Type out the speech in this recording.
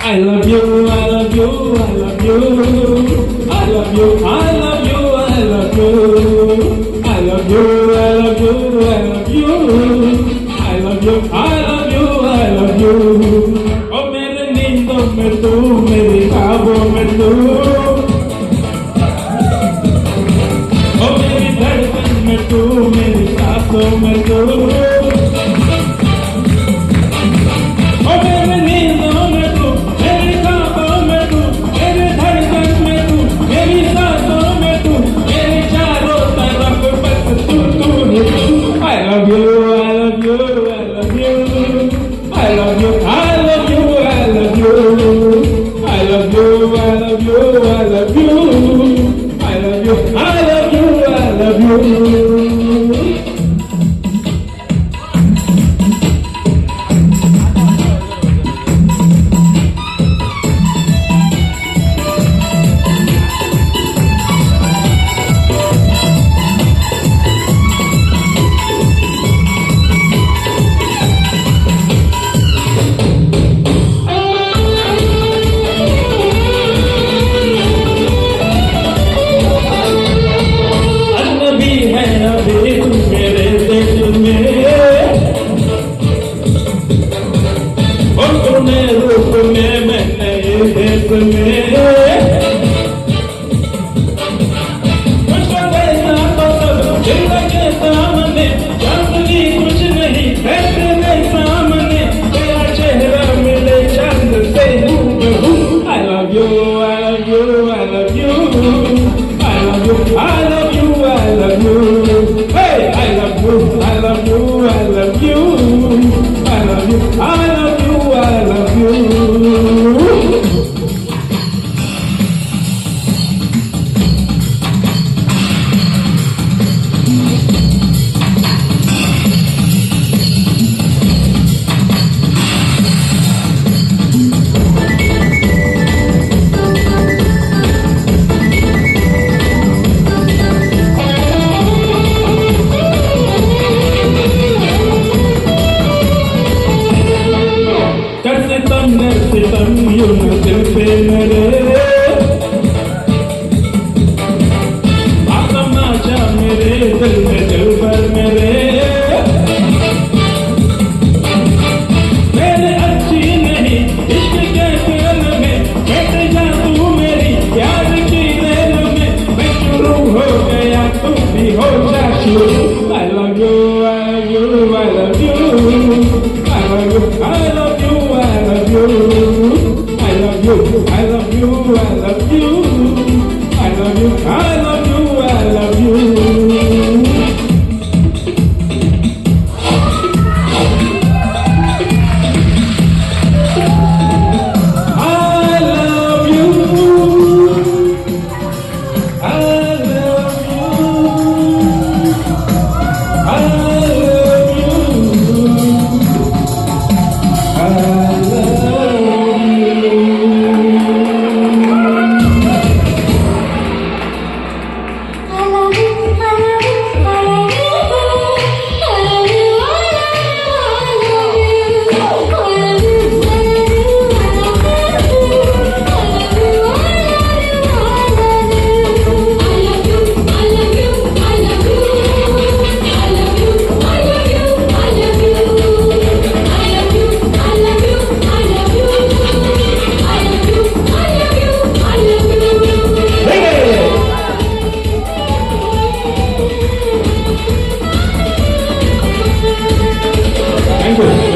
I love you, I love you, I love you. I love you, I love you, I love you. I love you, I love you, I love you. I love you, I love you, I love you. ओ मेरे नींदों में तू, मेरे ख्वाबों में तू, ओ मेरी धड़कन में तू, मेरी सांसों में तू, ओ मेरे नींदों में तू, मेरे ख्वाबों में तू, मेरे धड़कन में तू, मेरी सांसों में तू, मेरे चारों तरफ बस तू तू ही तू. I love you, I love you, I love you. I love you, I love you, I love you. I love you, I love you, I love you. I love you, I love you, I love you. Thank you